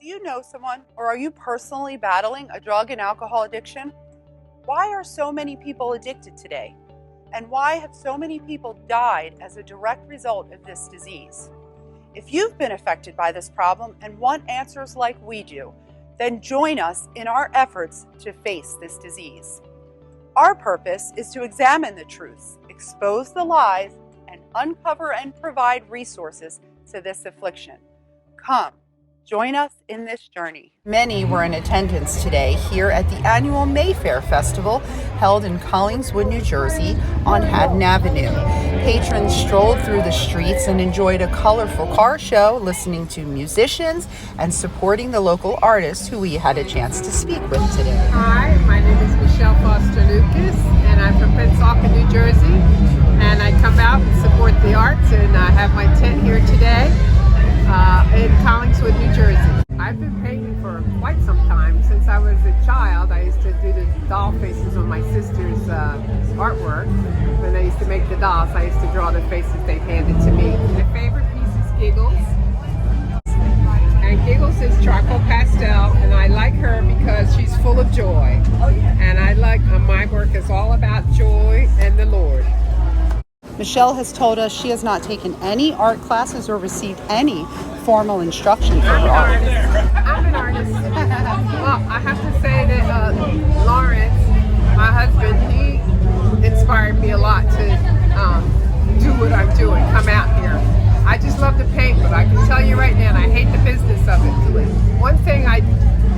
Do you know someone, or are you personally battling a drug and alcohol addiction? Why are so many people addicted today? And why have so many people died as a direct result of this disease? If you've been affected by this problem and want answers like we do, then join us in our efforts to face this disease. Our purpose is to examine the truths, expose the lies, and uncover and provide resources to this affliction. Come, join us in this journey. Many were in attendance today here at the annual Mayfair Festival held in Collingswood, New Jersey on Haddon Avenue. Patrons strolled through the streets and enjoyed a colorful car show, listening to musicians and supporting the local artists who we had a chance to speak with today. Hi, my name is Michelle Foster Lucas, and I'm from Pensacola, New Jersey, and I come out and support the arts, and I have my tent here today in Collingswood, New Jersey. I've been painting for quite some time. Since I was a child, I used to do the doll faces on my sister's artwork. When they used to make the dolls, I used to draw the faces they handed to me. My favorite piece is Giggles. And Giggles is charcoal pastel, and I like her because she's full of joy. And I like my work is all about joy and the Lord. Michelle has told us she has not taken any art classes or received any formal instruction for her art. I'm an artist. Well, I have to say that Lawrence, my husband, he inspired me a lot to do what I'm doing, come out here. I just love to paint, but I can tell you right now, and I hate the business of it. One thing I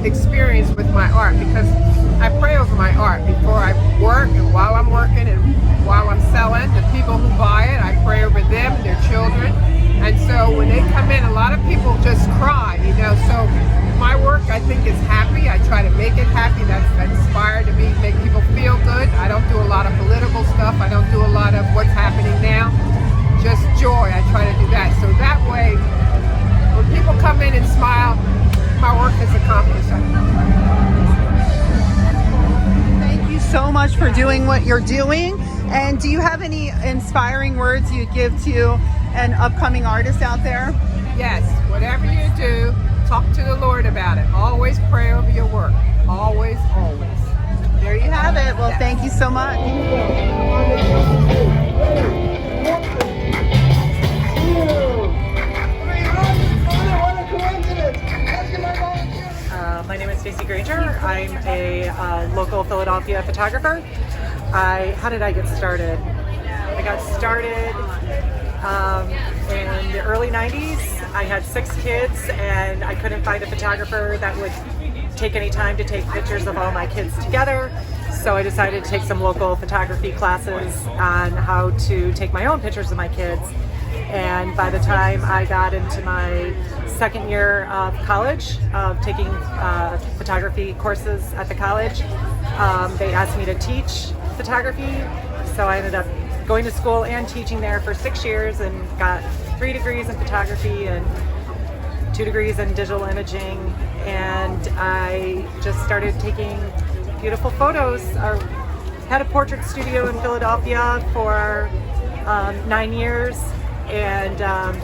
experience with my art, because I pray over my art before I work and while I'm working and while I'm selling. The people who buy it, I pray over them and their children. And so when they come in, a lot of people just cry, you know. So my work, I think, is happy. I try to make it happy. That's inspired to me, make people feel good. I don't do a lot of political stuff. I don't do a lot of what's happening now. Just joy. I try to do that. So that way, when people come in and smile, my work is accomplished. Thank you so much for doing what you're doing. And do you have any inspiring words you'd give to an upcoming artist out there? Yes, whatever you do, talk to the Lord about it. Always pray over your work. Always, always. There you have it. Well, thank you so much. My name is Stacey Granger. I'm a local Philadelphia photographer. How did I get started? I got started in the early 90s. I had 6 kids and I couldn't find a photographer that would take any time to take pictures of all my kids together. So I decided to take some local photography classes on how to take my own pictures of my kids. And by the time I got into my second year of college, of taking photography courses at the college, they asked me to teach photography. So I ended up going to school and teaching there for 6 years and got 3 degrees in photography and 2 degrees in digital imaging. And I just started taking beautiful photos. I had a portrait studio in Philadelphia for 9 years and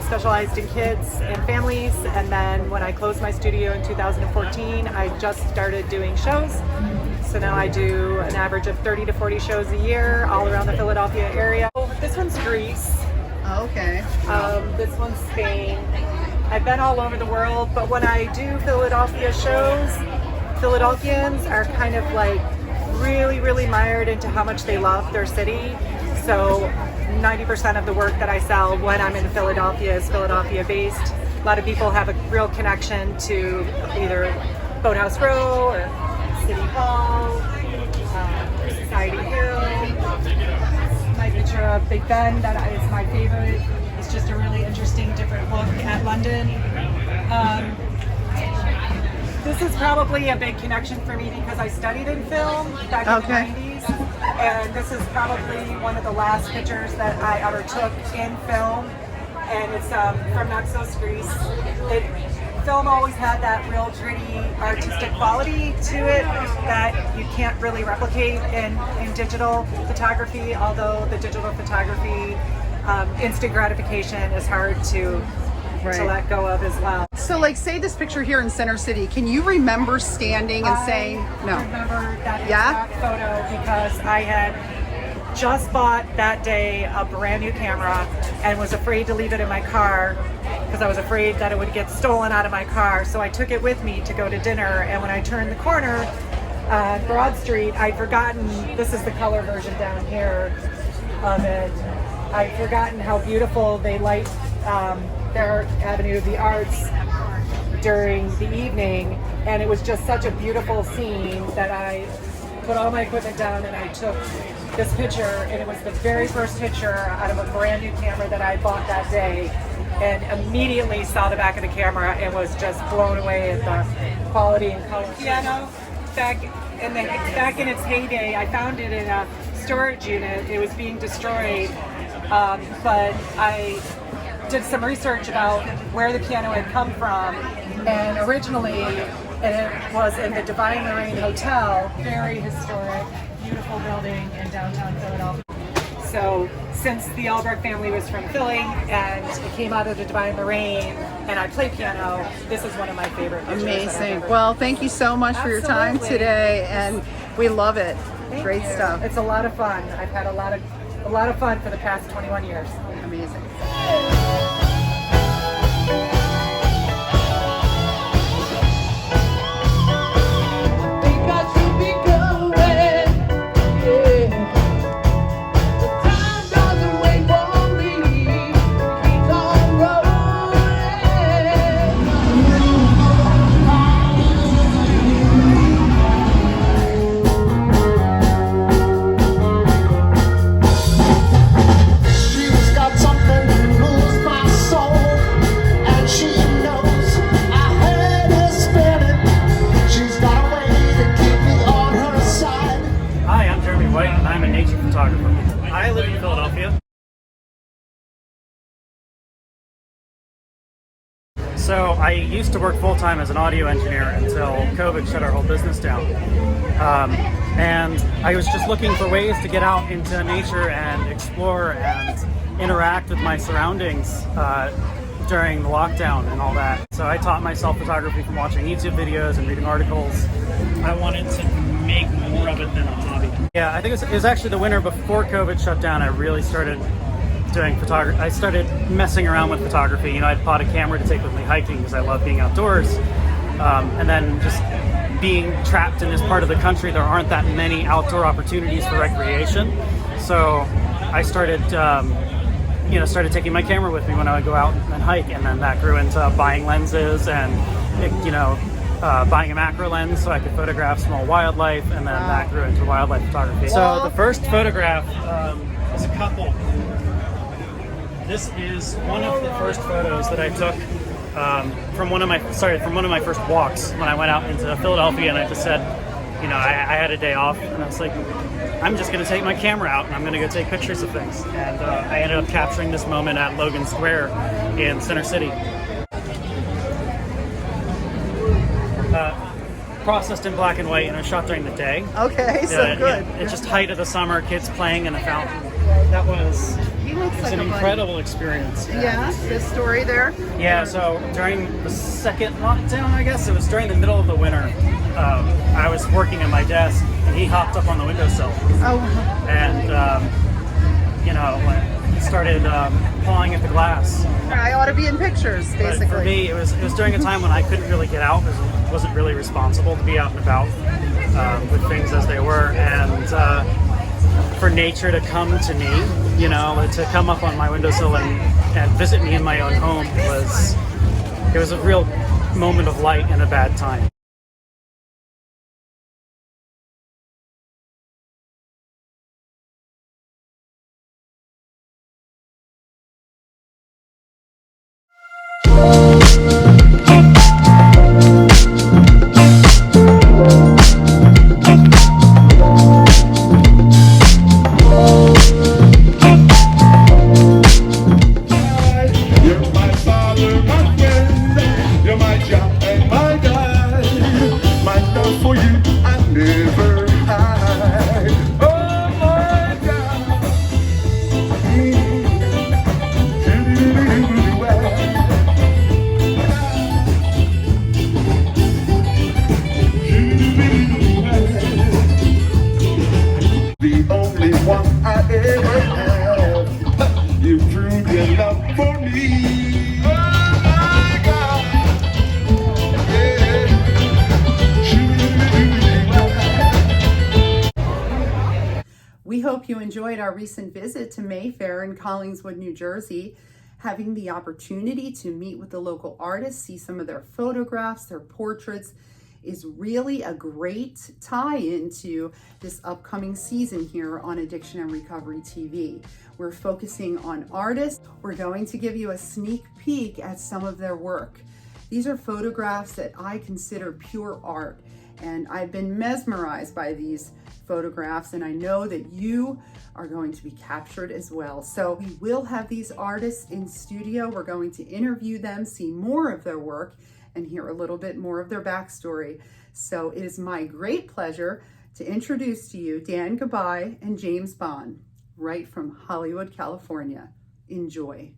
specialized in kids and families. And then when I closed my studio in 2014, I just started doing shows. So now I do an average of 30 to 40 shows a year all around the Philadelphia area. This one's Greece. Okay. This one's Spain. I've been all over the world, but when I do Philadelphia shows, Philadelphians are kind of like really, really mired into how much they love their city. So 90% of the work that I sell when I'm in Philadelphia is Philadelphia based. A lot of people have a real connection to either Boathouse Row or City Hall, Society Hill. My picture of Big Ben, that is my favorite. It's just a really interesting, different look at London. This is probably a big connection for me because I studied in film back in the 90s. And this is probably one of the last pictures that I ever took in film. And it's from Naxos, Greece. Film always had that real gritty artistic quality to it that you can't really replicate in digital photography, although the digital photography instant gratification is hard to to let go of as well. So like say this picture here in Center City, can you remember standing and saying no? I remember that exact photo because I had just bought that day a brand new camera and was afraid to leave it in my car because I was afraid that it would get stolen out of my car. So I took it with me to go to dinner, and when I turned the corner on Broad Street, I'd forgotten, this is the color version down here of it, I'd forgotten how beautiful they light their Avenue of the Arts during the evening, and it was just such a beautiful scene that I put all my equipment down and I took this picture, and it was the very first picture out of a brand new camera that I bought that day, and immediately saw the back of the camera and was just blown away at the quality and color. Piano, back in its heyday, I found it in a storage unit. It was being destroyed, but I did some research about where the piano had come from, and originally it was in the Divine Lorraine Hotel, very historic, beautiful building in downtown Philadelphia. So since the Albrecht family was from Philly and it came out of the Divine Lorraine and I play piano, this is one of my favorite pictures. Amazing. Well, thank you so much for your time today, and we love it. Thank Great you. stuff. It's a lot of fun. I've had a lot of fun for the past 21 years. Amazing. I'm a nature photographer. I live in Philadelphia. So I used to work full-time as an audio engineer until COVID shut our whole business down. And I was just looking for ways to get out into nature and explore and interact with my surroundings during the lockdown and all that. So I taught myself photography from watching YouTube videos and reading articles. I wanted to make more of it than a hobby. Yeah, I think it was actually the winter before COVID shut down. I really started doing photography. I started messing around with photography. You know, I'd bought a camera to take with me hiking because I love being outdoors. And then just being trapped in this part of the country, there aren't that many outdoor opportunities for recreation. So I started, started taking my camera with me when I would go out and hike, and then that grew into buying lenses and, buying a macro lens so I could photograph small wildlife, and then that grew into wildlife photography. So the first photograph is a couple. This is one of the first photos that I took from one of my first walks when I went out into Philadelphia, and I just said, I had a day off, and I was like, I'm just going to take my camera out and I'm going to go take pictures of things. And I ended up capturing this moment at Logan Square in Center City. Processed in black and white, and it was shot during the day. Okay, so good. It's just height of the summer, kids playing in the fountain. That was an incredible experience. Yeah, this story there. Yeah, so during the second lockdown, I guess, it was during the middle of the winter. I was working at my desk, and he hopped up on the windowsill. Oh. And, he started pawing at the glass. I ought to be in pictures, basically. But for me, it was during a time when I couldn't really get out because it wasn't really responsible to be out and about with things as they were. And for nature to come to me, to come up on my windowsill and visit me in my own home it was a real moment of light in a bad time. You're my father, my friend, you're my job and my guide. We hope you enjoyed our recent visit to Mayfair in Collingswood, New Jersey. Having the opportunity to meet with the local artists, see some of their photographs, their portraits, is really a great tie-in to this upcoming season here on Addiction and Recovery TV. We're focusing on artists. We're going to give you a sneak peek at some of their work. These are photographs that I consider pure art, and I've been mesmerized by these photographs, and I know that you are going to be captured as well. So we will have these artists in studio. We're going to interview them, see more of their work, and hear a little bit more of their backstory. So it is my great pleasure to introduce to you Dan Gabay and James Bond, right from Hollywood, California. Enjoy.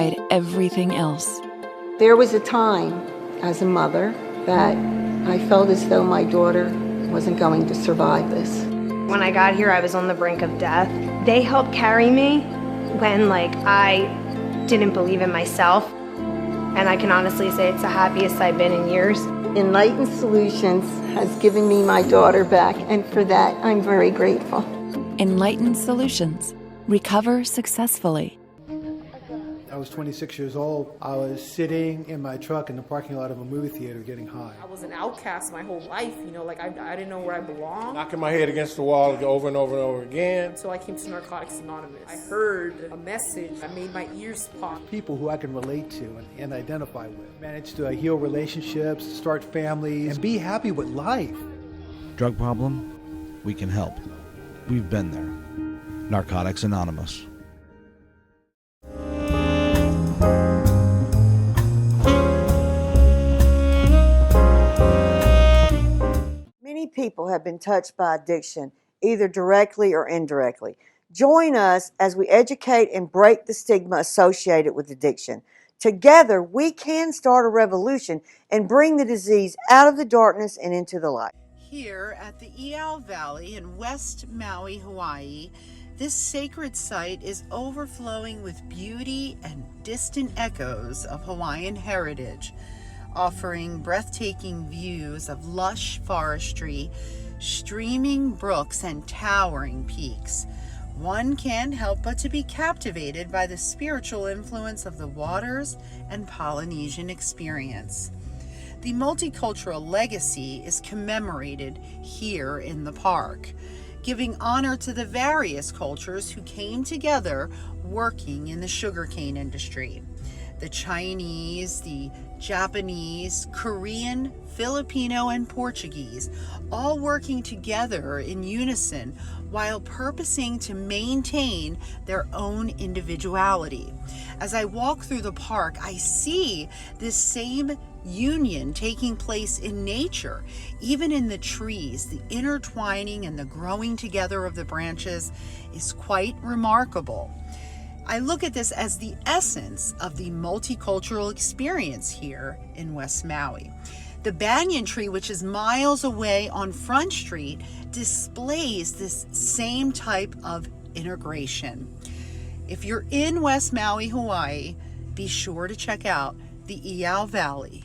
override everything else. There was a time as a mother that I felt as though my daughter wasn't going to survive this. When I got here, I was on the brink of death. They helped carry me when I didn't believe in myself. And I can honestly say it's the happiest I've been in years. Enlightened Solutions has given me my daughter back, and for that, I'm very grateful. Enlightened Solutions. Recover successfully. I was 26 years old. I was sitting in my truck in the parking lot of a movie theater getting high. I was an outcast my whole life, I didn't know where I belonged. Knocking my head against the wall over and over and over again. So I came to Narcotics Anonymous. I heard a message that made my ears pop. People who I can relate to and identify with. Managed to heal relationships, start families, and be happy with life. Drug problem? We can help. We've been there. Narcotics Anonymous. Many people have been touched by addiction, either directly or indirectly. Join us as we educate and break the stigma associated with addiction. Together, we can start a revolution and bring the disease out of the darkness and into the light. Here at the Iao Valley in West Maui, Hawaii, this sacred site is overflowing with beauty and distant echoes of Hawaiian heritage, offering breathtaking views of lush forestry, streaming brooks, and towering peaks. One can't help but to be captivated by the spiritual influence of the waters and Polynesian experience. The multicultural legacy is commemorated here in the park, giving honor to the various cultures who came together working in the sugarcane industry. The Chinese, the Japanese, Korean, Filipino, and Portuguese, all working together in unison while purposing to maintain their own individuality. As I walk through the park, I see this same union taking place in nature, even in the trees. The intertwining and the growing together of the branches is quite remarkable. I look at this as the essence of the multicultural experience here in West Maui. The banyan tree, which is miles away on Front Street, displays this same type of integration. If you're in West Maui, Hawaii, be sure to check out the Iao Valley.